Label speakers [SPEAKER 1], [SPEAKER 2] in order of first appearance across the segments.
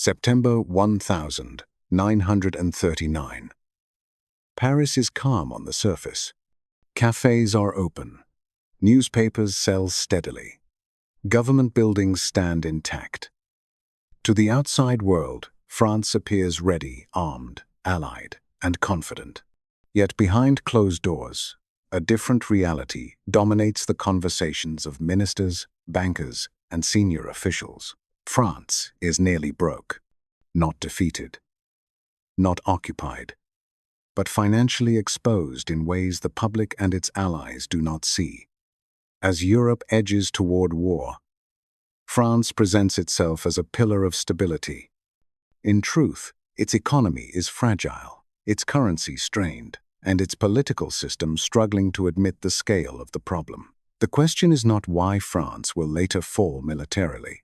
[SPEAKER 1] September 1939. Paris is calm on the surface. Cafes are open. Newspapers sell steadily. Government buildings stand intact. To the outside world, France appears ready, armed, allied, and confident. Yet behind closed doors, a different reality dominates the conversations of ministers, bankers, and senior officials. France is nearly broke, not defeated, not occupied, but financially exposed in ways the public and its allies do not see. As Europe edges toward war, France presents itself as a pillar of stability. In truth, its economy is fragile, its currency strained, and its political system struggling to admit the scale of the problem. The question is not why France will later fall militarily.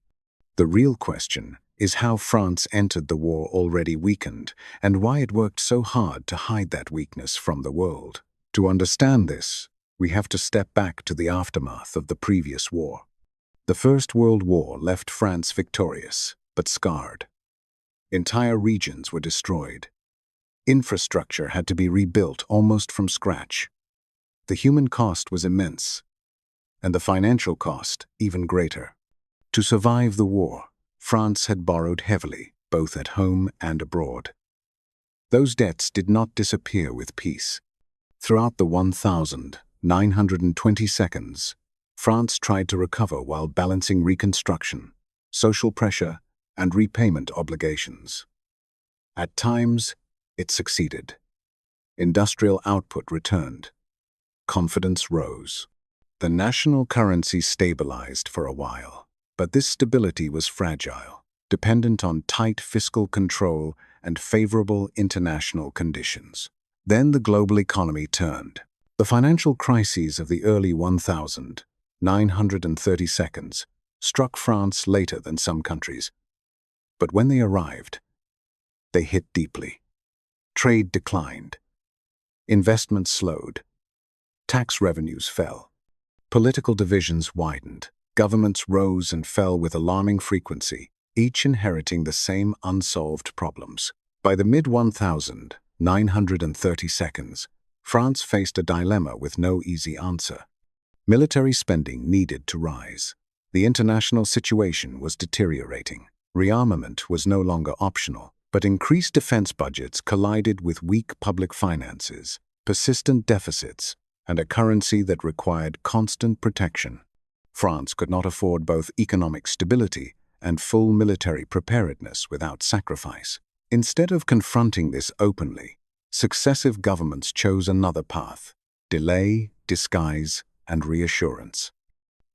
[SPEAKER 1] The real question is how France entered the war already weakened, and why it worked so hard to hide that weakness from the world. To understand this, we have to step back to the aftermath of the previous war. The First World War left France victorious, but scarred. Entire regions were destroyed. Infrastructure had to be rebuilt almost from scratch. The human cost was immense, and the financial cost even greater. To survive the war, France had borrowed heavily, both at home and abroad. Those debts did not disappear with peace. Throughout the 1920 seconds, France tried to recover while balancing reconstruction, social pressure, and repayment obligations. At times, it succeeded. Industrial output returned. Confidence rose. The national currency stabilized for a while. But this stability was fragile, dependent on tight fiscal control and favorable international conditions. Then the global economy turned. The financial crises of the early 1930 seconds struck France later than some countries. But when they arrived, they hit deeply. Trade declined. Investment slowed. Tax revenues fell. Political divisions widened. Governments rose and fell with alarming frequency, each inheriting the same unsolved problems. By the mid-1930 seconds, France faced a dilemma with no easy answer. Military spending needed to rise. The international situation was deteriorating. Rearmament was no longer optional, but increased defense budgets collided with weak public finances, persistent deficits, and a currency that required constant protection. France could not afford both economic stability and full military preparedness without sacrifice. Instead of confronting this openly, successive governments chose another path: delay, disguise, and reassurance.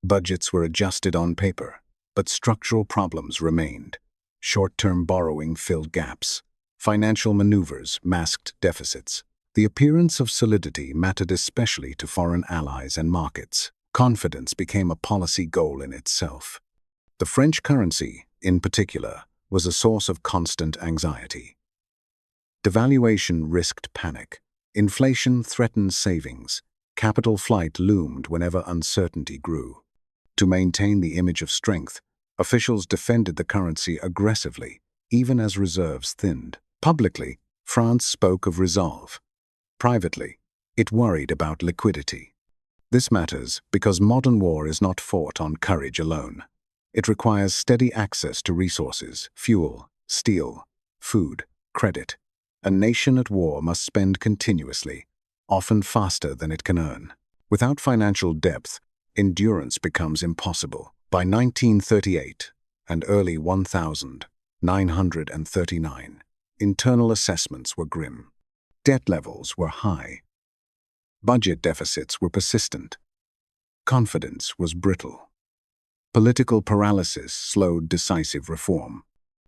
[SPEAKER 1] Budgets were adjusted on paper, but structural problems remained. Short-term borrowing filled gaps. Financial maneuvers masked deficits. The appearance of solidity mattered especially to foreign allies and markets. Confidence became a policy goal in itself. The French currency, in particular, was a source of constant anxiety. Devaluation risked panic. Inflation threatened savings. Capital flight loomed whenever uncertainty grew. To maintain the image of strength, officials defended the currency aggressively, even as reserves thinned. Publicly, France spoke of resolve. Privately, it worried about liquidity. This matters because modern war is not fought on courage alone. It requires steady access to resources, fuel, steel, food, credit. A nation at war must spend continuously, often faster than it can earn. Without financial depth, endurance becomes impossible. By 1938 and early 1939, internal assessments were grim. Debt levels were high. Budget deficits were persistent. Confidence was brittle. Political paralysis slowed decisive reform.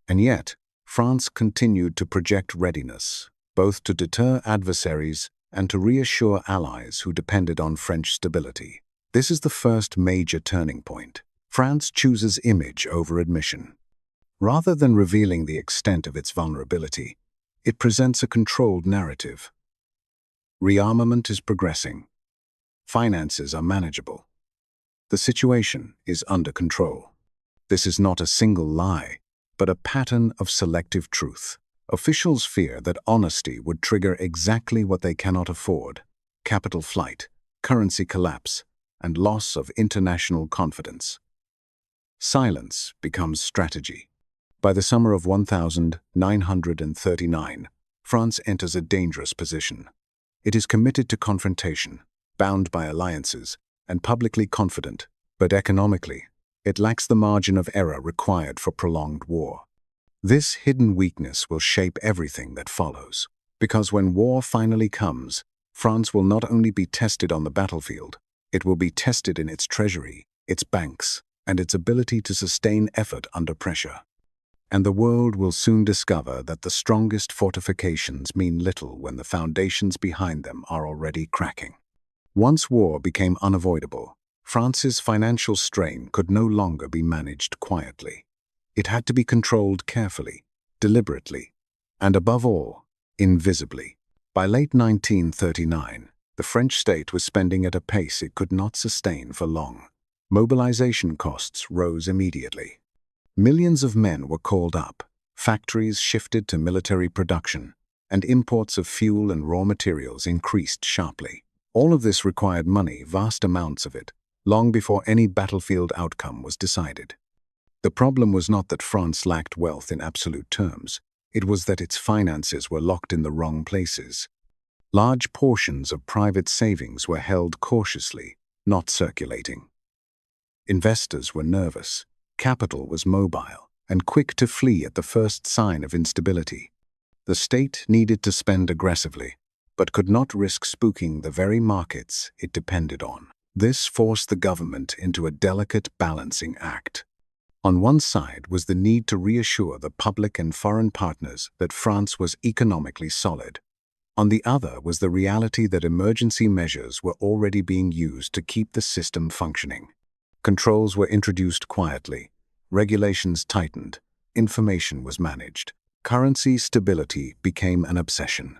[SPEAKER 1] And yet, France continued to project readiness, both to deter adversaries and to reassure allies who depended on French stability. This is the first major turning point. France chooses image over admission. Rather than revealing the extent of its vulnerability, it presents a controlled narrative. Rearmament is progressing. Finances are manageable. The situation is under control. This is not a single lie. but a pattern of selective truth. Officials fear that honesty would trigger exactly what they cannot afford: capital flight, currency collapse, and loss of international confidence. Silence becomes strategy. By the summer of 1939, France enters a dangerous position. It is committed to confrontation, bound by alliances, and publicly confident, but economically, it lacks the margin of error required for prolonged war. This hidden weakness will shape everything that follows, because when war finally comes, France will not only be tested on the battlefield, it will be tested in its treasury, its banks, and its ability to sustain effort under pressure. And the world will soon discover that the strongest fortifications mean little when the foundations behind them are already cracking. Once war became unavoidable, France's financial strain could no longer be managed quietly. It had to be controlled carefully, deliberately, and above all, invisibly. By late 1939, the French state was spending at a pace it could not sustain for long. Mobilization costs rose immediately. Millions of men were called up, factories shifted to military production, and imports of fuel and raw materials increased sharply. All of this required money, vast amounts of it, long before any battlefield outcome was decided. The problem was not that France lacked wealth in absolute terms, it was that its finances were locked in the wrong places. Large portions of private savings were held cautiously, not circulating. Investors were nervous, capital was mobile, and quick to flee at the first sign of instability. The state needed to spend aggressively, but could not risk spooking the very markets it depended on. This forced the government into a delicate balancing act. On one side was the need to reassure the public and foreign partners that France was economically solid. On the other was the reality that emergency measures were already being used to keep the system functioning. Controls were introduced quietly, regulations tightened, information was managed. Currency stability became an obsession.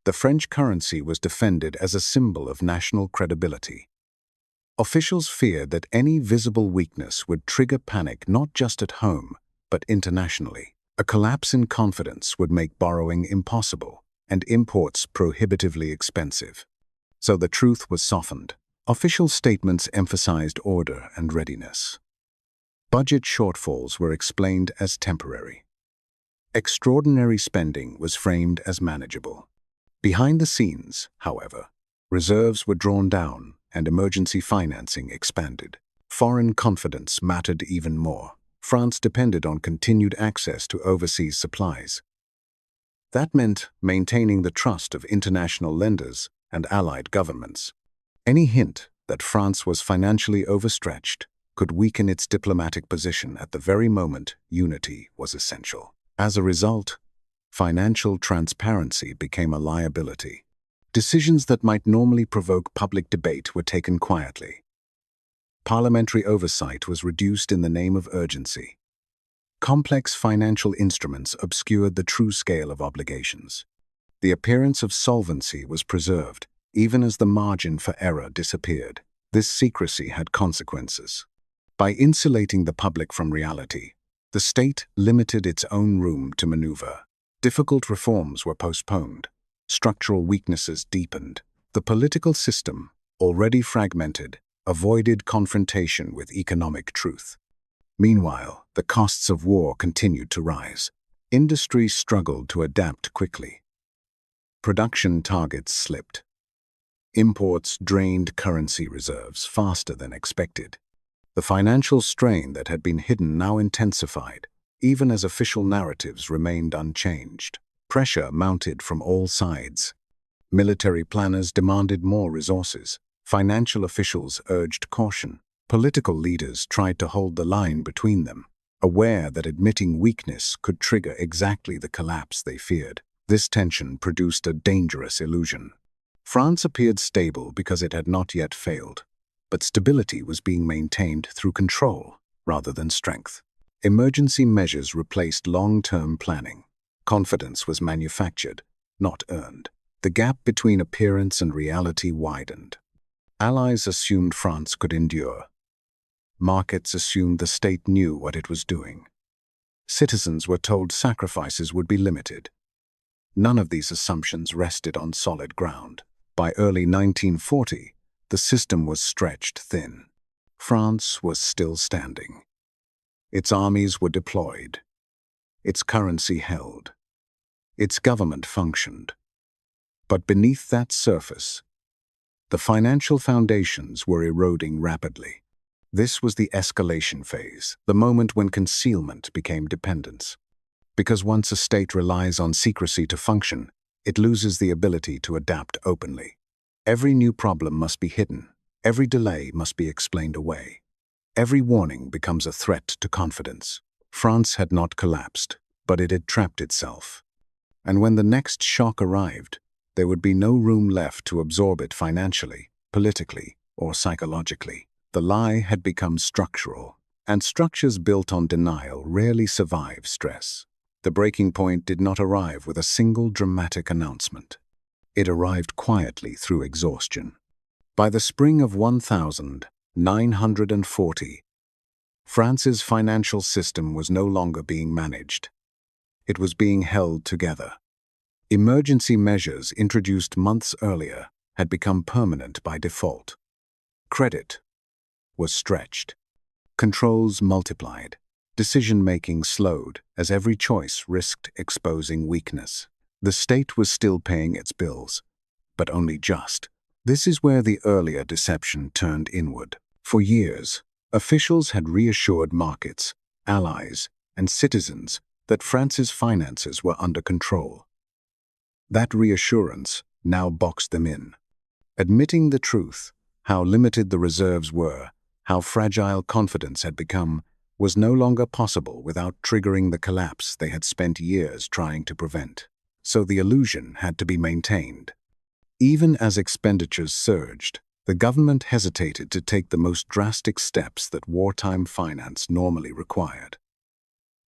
[SPEAKER 1] The French currency was defended as a symbol of national credibility. Officials feared that any visible weakness would trigger panic not just at home, but internationally. A collapse in confidence would make borrowing impossible and imports prohibitively expensive. So the truth was softened. Official statements emphasized order and readiness. Budget shortfalls were explained as temporary. Extraordinary spending was framed as manageable. Behind the scenes, however, reserves were drawn down and emergency financing expanded. Foreign confidence mattered even more. France depended on continued access to overseas supplies. That meant maintaining the trust of international lenders and allied governments. Any hint that France was financially overstretched could weaken its diplomatic position at the very moment unity was essential. As a result, financial transparency became a liability. Decisions that might normally provoke public debate were taken quietly. Parliamentary oversight was reduced in the name of urgency. Complex financial instruments obscured the true scale of obligations. The appearance of solvency was preserved, even as the margin for error disappeared. This secrecy had consequences. By insulating the public from reality, the state limited its own room to maneuver. Difficult reforms were postponed. Structural weaknesses deepened. The political system, already fragmented, avoided confrontation with economic truth. Meanwhile, the costs of war continued to rise. Industry struggled to adapt quickly. Production targets slipped. Imports drained currency reserves faster than expected. The financial strain that had been hidden now intensified, even as official narratives remained unchanged. Pressure mounted from all sides. Military planners demanded more resources. Financial officials urged caution. Political leaders tried to hold the line between them, aware that admitting weakness could trigger exactly the collapse they feared. This tension produced a dangerous illusion. France appeared stable because it had not yet failed, but stability was being maintained through control rather than strength. Emergency measures replaced long-term planning. Confidence was manufactured, not earned. The gap between appearance and reality widened. Allies assumed France could endure. Markets assumed the state knew what it was doing. Citizens were told sacrifices would be limited. None of these assumptions rested on solid ground. By early 1940, the system was stretched thin. France was still standing. Its armies were deployed. Its currency held. Its government functioned. But beneath that surface, the financial foundations were eroding rapidly. This was the escalation phase, the moment when concealment became dependence. Because once a state relies on secrecy to function, it loses the ability to adapt openly. Every new problem must be hidden. Every delay must be explained away. Every warning becomes a threat to confidence. France had not collapsed, but it had trapped itself. And when the next shock arrived, there would be no room left to absorb it financially, politically, or psychologically. The lie had become structural, and structures built on denial rarely survive stress. The breaking point did not arrive with a single dramatic announcement. It arrived quietly through exhaustion. By the spring of 1940, France's financial system was no longer being managed. It was being held together. Emergency measures introduced months earlier had become permanent by default. Credit was stretched. Controls multiplied. Decision-making slowed as every choice risked exposing weakness. The state was still paying its bills, but only just. This is where the earlier deception turned inward. For years, officials had reassured markets, allies, and citizens that France's finances were under control. That reassurance now boxed them in. Admitting the truth, how limited the reserves were, how fragile confidence had become, was no longer possible without triggering the collapse they had spent years trying to prevent. So the illusion had to be maintained. Even as expenditures surged, the government hesitated to take the most drastic steps that wartime finance normally required.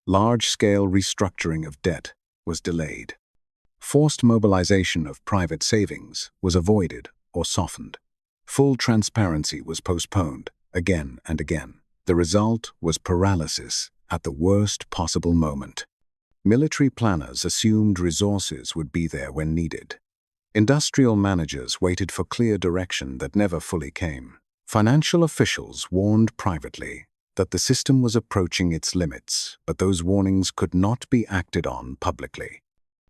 [SPEAKER 1] Large-scale restructuring of debt was delayed. Forced mobilization of private savings was avoided or softened. Full transparency was postponed again and again. The result was paralysis at the worst possible moment. Military planners assumed resources would be there when needed. Industrial managers waited for clear direction that never fully came. Financial officials warned privately that the system was approaching its limits, but those warnings could not be acted on publicly.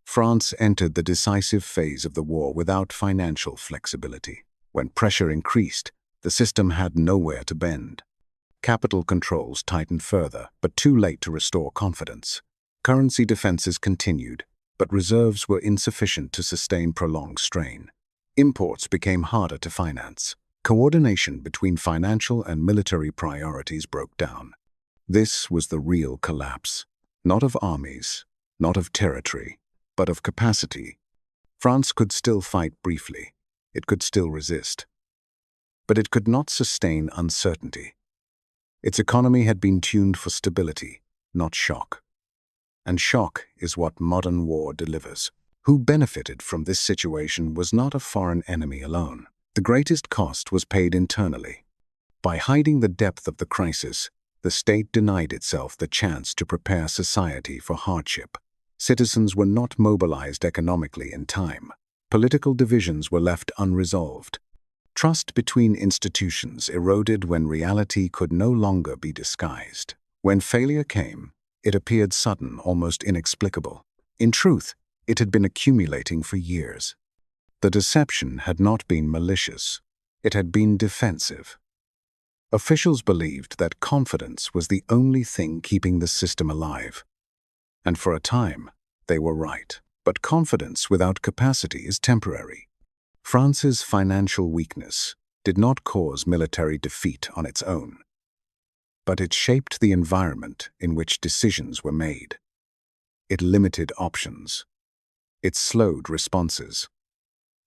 [SPEAKER 1] France entered the decisive phase of the war without financial flexibility. When pressure increased, the system had nowhere to bend. Capital controls tightened further, but too late to restore confidence. Currency defenses continued, but reserves were insufficient to sustain prolonged strain. Imports became harder to finance. Coordination between financial and military priorities broke down. This was the real collapse, not of armies, not of territory, but of capacity. France could still fight briefly. It could still resist. But it could not sustain uncertainty. Its economy had been tuned for stability, not shock. And shock is what modern war delivers. Who benefited from this situation was not a foreign enemy alone. The greatest cost was paid internally. By hiding the depth of the crisis, the state denied itself the chance to prepare society for hardship. Citizens were not mobilized economically in time. Political divisions were left unresolved. Trust between institutions eroded when reality could no longer be disguised. When failure came, it appeared sudden, almost inexplicable. In truth, it had been accumulating for years. The deception had not been malicious. It had been defensive. Officials believed that confidence was the only thing keeping the system alive. And for a time, they were right. But confidence without capacity is temporary. France's financial weakness did not cause military defeat on its own, but it shaped the environment in which decisions were made. It limited options. It slowed responses.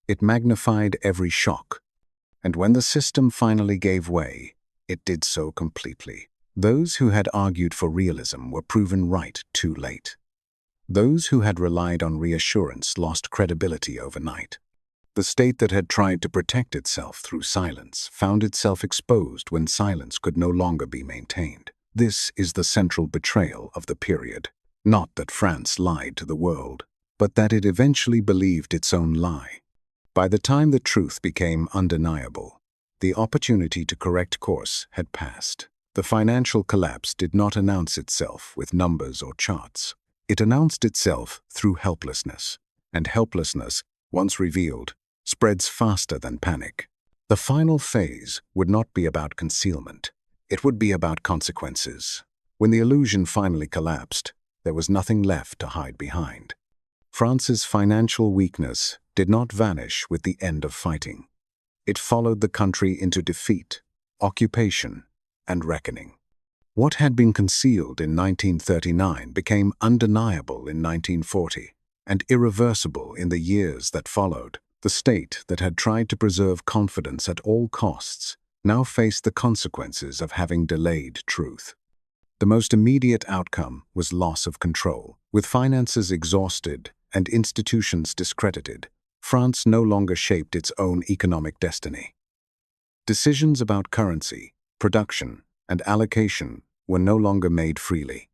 [SPEAKER 1] It magnified every shock. And when the system finally gave way, it did so completely. Those who had argued for realism were proven right too late. Those who had relied on reassurance lost credibility overnight. The state that had tried to protect itself through silence found itself exposed when silence could no longer be maintained. This is the central betrayal of the period. Not that France lied to the world, but that it eventually believed its own lie. By the time the truth became undeniable, the opportunity to correct course had passed. The financial collapse did not announce itself with numbers or charts. It announced itself through helplessness, and helplessness, once revealed, spreads faster than panic. The final phase would not be about concealment. It would be about consequences. When the illusion finally collapsed, there was nothing left to hide behind. France's financial weakness did not vanish with the end of fighting. It followed the country into defeat, occupation, and reckoning. What had been concealed in 1939 became undeniable in 1940, and irreversible in the years that followed. The state that had tried to preserve confidence at all costs now faced the consequences of having delayed truth. The most immediate outcome was loss of control. With finances exhausted and institutions discredited, France no longer shaped its own economic destiny. Decisions about currency, production, and allocation were no longer made freely.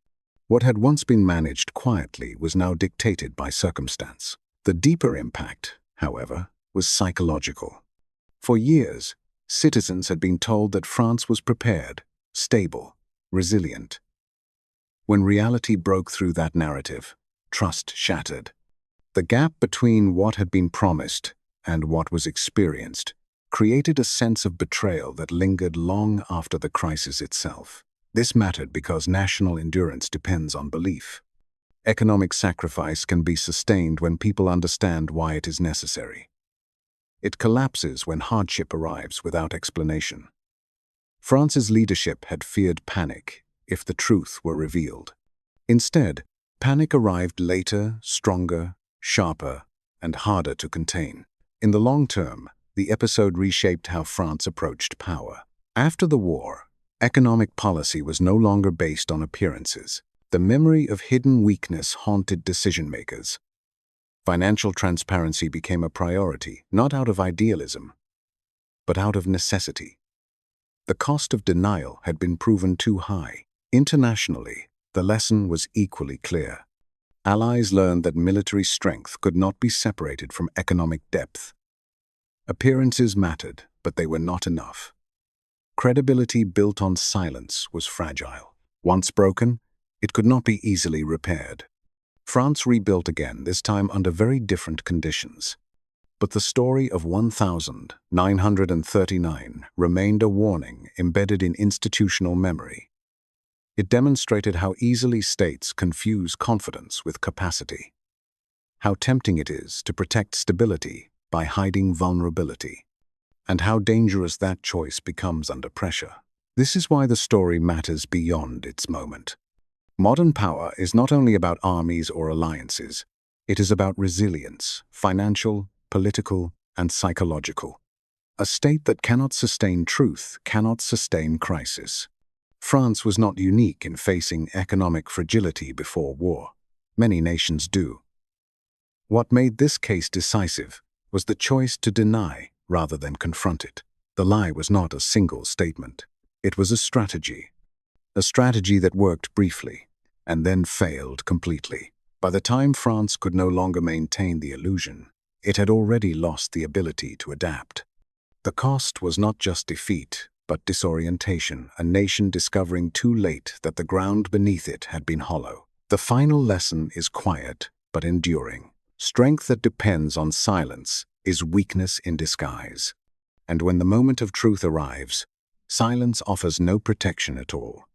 [SPEAKER 1] What had once been managed quietly was now dictated by circumstance. The deeper impact, however, was psychological. For years, citizens had been told that France was prepared, stable, resilient. When reality broke through that narrative, trust shattered. The gap between what had been promised and what was experienced created a sense of betrayal that lingered long after the crisis itself. This mattered because national endurance depends on belief. Economic sacrifice can be sustained when people understand why it is necessary. It collapses when hardship arrives without explanation. France's leadership had feared panic if the truth were revealed. Instead, panic arrived later, stronger, sharper, and harder to contain. In the long term, the episode reshaped how France approached power. After the war, economic policy was no longer based on appearances. The memory of hidden weakness haunted decision-makers. Financial transparency became a priority, not out of idealism, but out of necessity. The cost of denial had been proven too high. Internationally, the lesson was equally clear. Allies learned that military strength could not be separated from economic depth. Appearances mattered, but they were not enough. Credibility built on silence was fragile. Once broken, it could not be easily repaired. France rebuilt again, this time under very different conditions. But the story of 1939 remained a warning embedded in institutional memory. It demonstrated how easily states confuse confidence with capacity, how tempting it is to protect stability by hiding vulnerability, and how dangerous that choice becomes under pressure. This is why the story matters beyond its moment. Modern power is not only about armies or alliances. It is about resilience, financial, political, and psychological. A state that cannot sustain truth cannot sustain crisis. France was not unique in facing economic fragility before war. Many nations do. What made this case decisive was the choice to deny rather than confront it. The lie was not a single statement. It was a strategy that worked briefly and then failed completely. By the time France could no longer maintain the illusion, it had already lost the ability to adapt. The cost was not just defeat, but disorientation, a nation discovering too late that the ground beneath it had been hollow. The final lesson is quiet, but enduring. Strength that depends on silence is weakness in disguise. And when the moment of truth arrives, silence offers no protection at all.